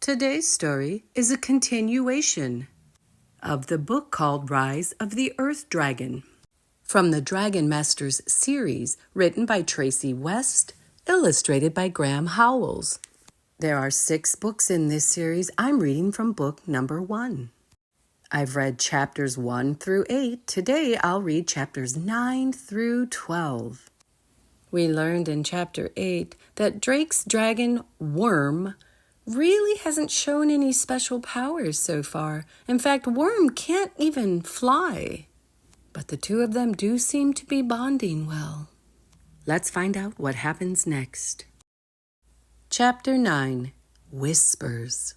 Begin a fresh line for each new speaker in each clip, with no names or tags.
Today's story is a continuation of the book called Rise of the Earth Dragon from the Dragon Masters series written by Tracey West, illustrated by Graham Howells. There are 6 books in this series. I'm reading from book number 1. I've read chapters 1 through 8. Today I'll read chapters 9 through 12. We learned in chapter 8 that Drake's dragon, Worm, really hasn't shown any special powers so far. In fact, Worm can't even fly. But the two of them do seem to be bonding well. Let's find out what happens next. Chapter 9, Whispers.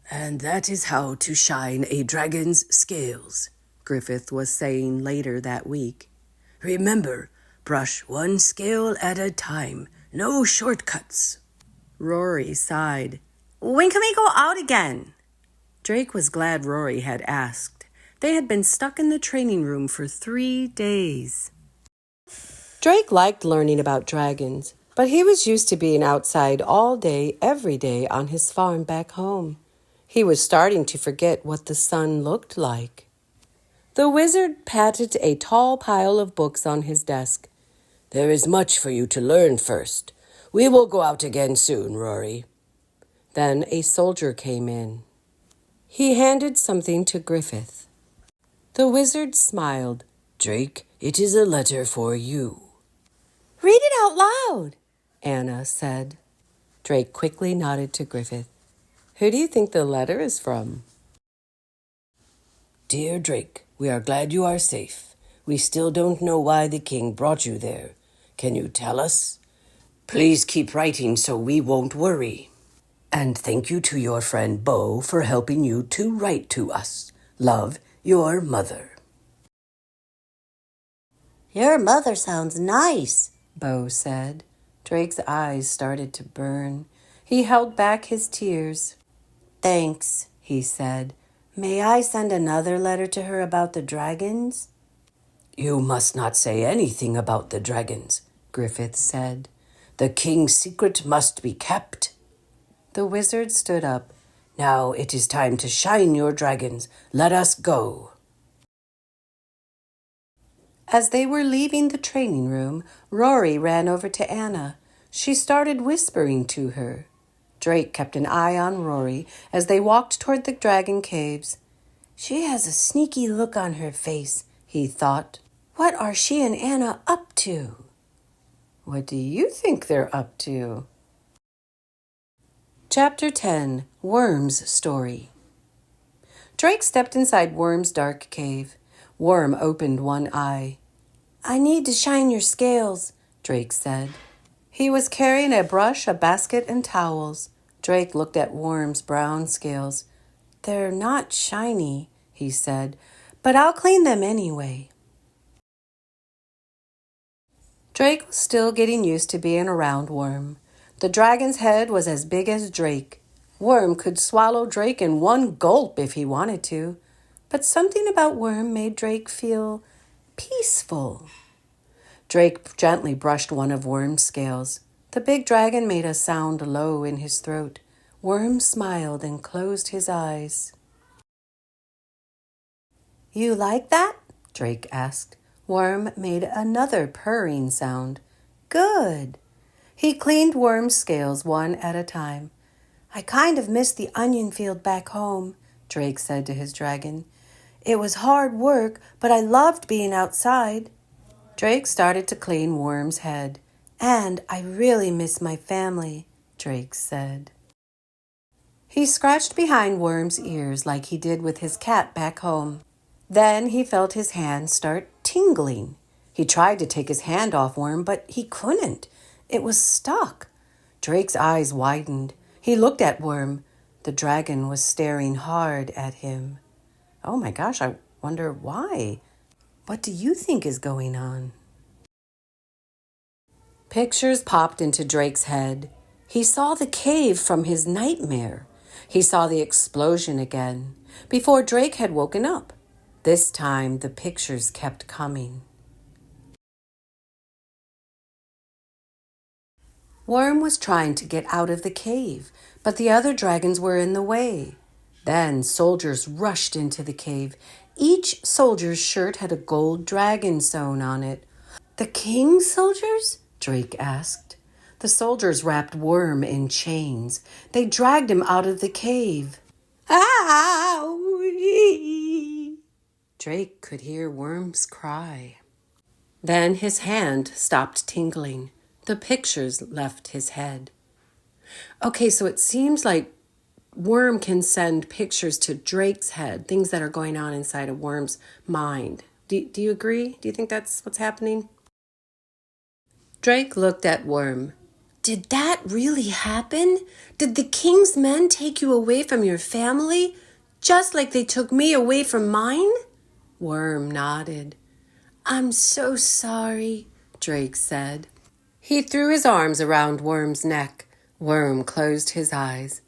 "And that is how to shine a dragon's scales," Griffith was saying later that week. "Remember, brush one scale at a time. No shortcuts." Rory sighed. "When can we go out again?" Drake was glad Rory had asked. They had been stuck in the training room for 3 days. Drake liked learning about dragons, but he was used to being outside all day, every day on his farm back home. He was starting to forget what the sun looked like. The wizard patted a tall pile of books on his desk. "There is much for you to learn first. We will go out again soon, Rory." Then a soldier came in. He handed something to Griffith. The wizard smiled. "Drake, it is a letter for you." "Read it out loud," Anna said. Drake quickly nodded to Griffith. "Who do you think the letter is from?" "Dear Drake, we are glad you are safe. We still don't know why the king brought you there. Can you tell us? Please keep writing so we won't worry. And thank you to your friend Bo for helping you to write to us. Love, your mother." "Your mother sounds nice," Bo said. Drake's eyes started to burn. He held back his tears. "Thanks," he said. "May I send another letter to her about the dragons?" "You must not say anything about the dragons," Griffith said. "The king's secret must be kept." The wizard stood up. "Now it is time to shine your dragons. Let us go." As they were leaving the training room, Rory ran over to Anna. She started whispering to her. Drake kept an eye on Rory as they walked toward the dragon caves. "She has a sneaky look on her face," he thought. "What are she and Anna up to?" What do you think they're up to? Chapter 10, Worm's Story. Drake stepped inside Worm's dark cave. Worm opened one eye. "I need to shine your scales," Drake said. He was carrying a brush, a basket, and towels. Drake looked at Worm's brown scales. "They're not shiny," he said, "but I'll clean them anyway." Drake was still getting used to being around Worm. The dragon's head was as big as Drake. Worm could swallow Drake in one gulp if he wanted to, but something about Worm made Drake feel peaceful. Drake gently brushed one of Worm's scales. The big dragon made a sound low in his throat. Worm smiled and closed his eyes. "You like that?" Drake asked. Worm made another purring sound. "Good." He cleaned Worm's scales one at a time. "I kind of missed the onion field back home," Drake said to his dragon. "It was hard work, but I loved being outside." Drake started to clean Worm's head. "And I really miss my family," Drake said. He scratched behind Worm's ears like he did with his cat back home. Then he felt his hand start tingling. He tried to take his hand off Worm, but he couldn't. It was stuck. Drake's eyes widened. He looked at Worm. The dragon was staring hard at him. Oh my gosh, I wonder why. What do you think is going on? Pictures popped into Drake's head. He saw the cave from his nightmare. He saw the explosion again, before Drake had woken up. This time, the pictures kept coming. Worm was trying to get out of the cave, but the other dragons were in the way. Then soldiers rushed into the cave. Each soldier's shirt had a gold dragon sewn on it. The king's soldiers? Drake asked. The soldiers wrapped Worm in chains. They dragged him out of the cave. Owie! Drake could hear Worm's cry. Then his hand stopped tingling. The pictures left his head. Okay, so it seems like Worm can send pictures to Drake's head, things that are going on inside of Worm's mind. Do you agree? Do you think that's what's happening? Drake looked at Worm. Did that really happen? Did the king's men take you away from your family, just like they took me away from mine? Worm nodded. I'm so sorry, Drake said. He threw his arms around Worm's neck. Worm closed his eyes.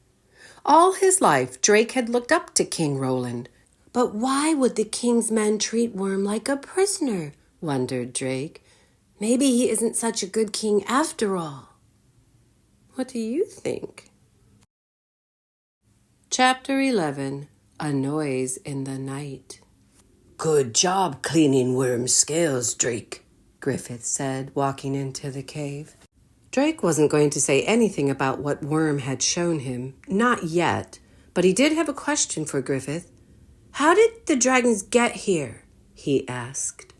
All his life, Drake had looked up to King Roland. But why would the king's men treat Worm like a prisoner? Wondered Drake. Maybe he isn't such a good king after all. What do you think? Chapter 11. A Noise in the Night. Good job cleaning Worm's scales, Drake, Griffith said, walking into the cave. Drake wasn't going to say anything about what Worm had shown him, not yet, but he did have a question for Griffith. How did the dragons get here? He asked.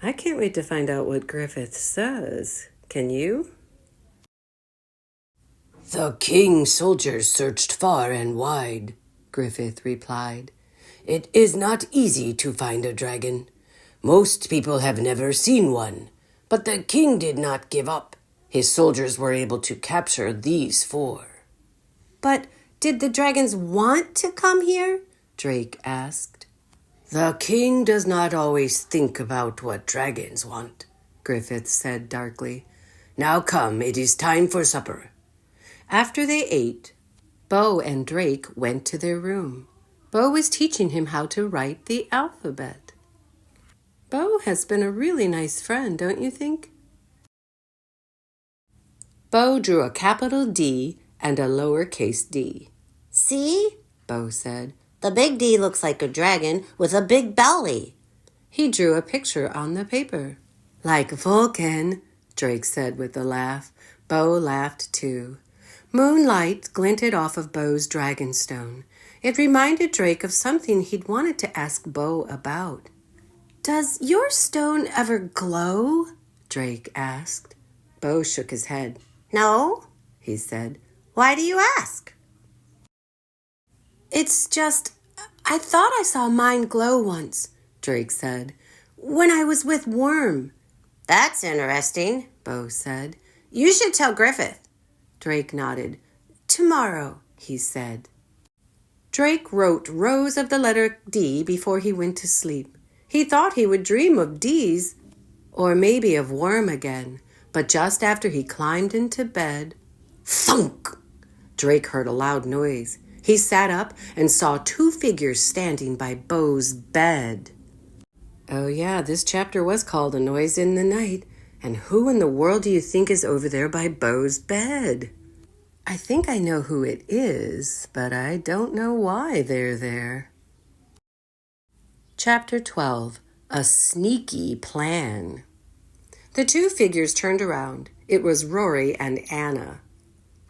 I can't wait to find out what Griffith says. Can you? The king's soldiers searched far and wide, Griffith replied. It is not easy to find a dragon. Most people have never seen one, but the king did not give up. His soldiers were able to capture these 4. But did the dragons want to come here? Drake asked. The king does not always think about what dragons want, Griffith said darkly. Now come, it is time for supper. After they ate, Bo and Drake went to their room. Bo was teaching him how to write the alphabet. Bo has been a really nice friend, don't you think? Bo drew a capital D and a lowercase d.
See?
Bo said.
The big D looks like a dragon with a big belly.
He drew a picture on the paper. Like Vulcan, Drake said with a laugh. Bo laughed too. Moonlight glinted off of Bo's dragonstone. It reminded Drake of something he'd wanted to ask Bo about. Does your stone ever glow? Drake asked. Bo shook his head.
No,
he said.
Why do you ask?
It's just, I thought I saw mine glow once, Drake said, when I was with Worm.
That's interesting,
Bo said.
You should tell Griffith.
Drake nodded. Tomorrow, he said. Drake wrote rows of the letter D before he went to sleep. He thought he would dream of D's, or maybe of Worm again. But just after he climbed into bed, thunk! Drake heard a loud noise. He sat up and saw 2 figures standing by Bo's bed. Oh yeah, this chapter was called A Noise in the Night. And who in the world do you think is over there by Bo's bed? I think I know who it is, but I don't know why they're there. Chapter 12. A Sneaky Plan. The 2 figures turned around. It was Rory and Anna.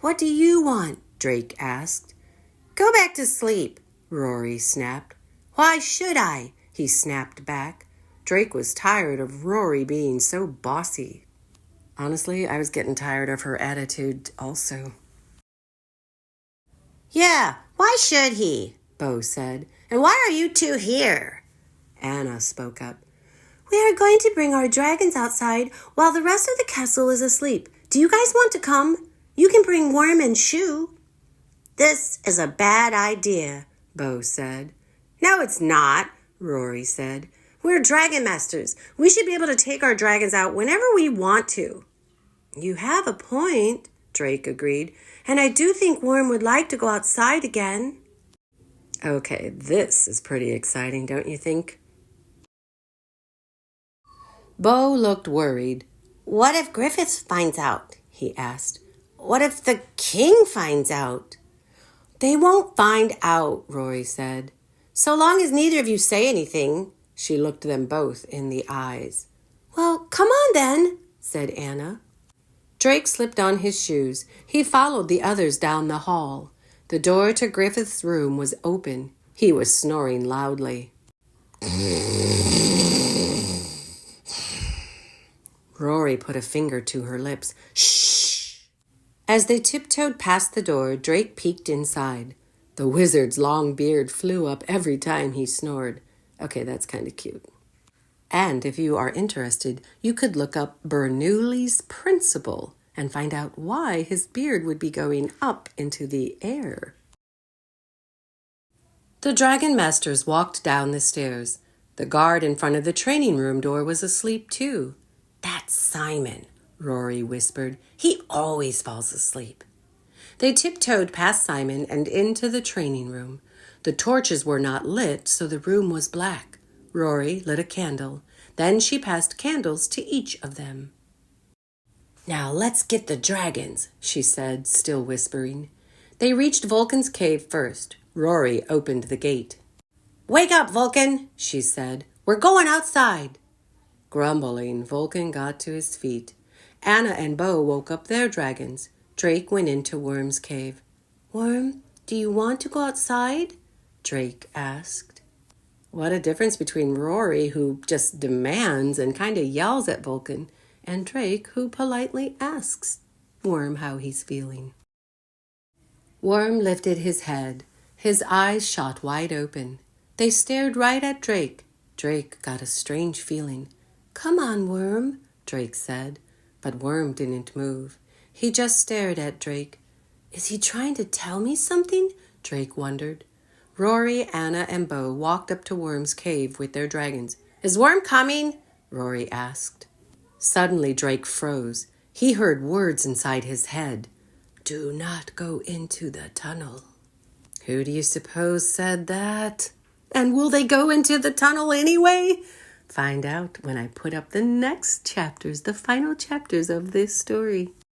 What do you want? Drake asked.
Go back to sleep,
Rory snapped.
Why should I?
He snapped back. Drake was tired of Rory being so bossy. Honestly, I was getting tired of her attitude also.
Yeah, why should he?
Bo said.
And why are you 2 here?
Anna spoke up.
We are going to bring our dragons outside while the rest of the castle is asleep. Do you guys want to come? You can bring Worm and Shoe. This is a bad idea,
Bo said.
No, it's not, Rory said. We're dragon masters. We should be able to take our dragons out whenever we want to.
You have a point, Drake agreed.
And I do think Worm would like to go outside again.
Okay, this is pretty exciting, don't you think? Bo looked worried.
What if Griffith finds out?
He asked.
What if the king finds out?
They won't find out, Rory said.
So long as neither of you say anything.
She looked them both in the eyes.
Well, come on then,
said Anna. Drake slipped on his shoes. He followed the others down the hall. The door to Griffith's room was open. He was snoring loudly. Rory put a finger to her lips. Shh! As they tiptoed past the door, Drake peeked inside. The wizard's long beard flew up every time he snored. Okay, that's kind of cute. And if you are interested, you could look up Bernoulli's principle and find out why his beard would be going up into the air. The Dragon Masters walked down the stairs. The guard in front of the training room door was asleep too. That's Simon, Rory whispered. He always falls asleep. They tiptoed past Simon and into the training room. The torches were not lit, so the room was black. Rory lit a candle. Then she passed candles to each of them. Now let's get the dragons, she said, still whispering. They reached Vulcan's cave first. Rory opened the gate. Wake up, Vulcan, she said. We're going outside. Grumbling, Vulcan got to his feet. Anna and Bo woke up their dragons. Drake went into Worm's cave. Worm, do you want to go outside? Drake asked. What a difference between Rory, who just demands and kind of yells at Vulcan, and Drake, who politely asks Worm how he's feeling. Worm lifted his head. His eyes shot wide open. They stared right at Drake. Drake got a strange feeling. Come on, Worm, Drake said. But Worm didn't move. He just stared at Drake. Is he trying to tell me something? Drake wondered. Rory, Anna, and Bo walked up to Worm's cave with their dragons. Is Worm coming? Rory asked. Suddenly Drake froze. He heard words inside his head. Do not go into the tunnel. Who do you suppose said that? And will they go into the tunnel anyway? Find out when I put up the next chapters, the final chapters of this story.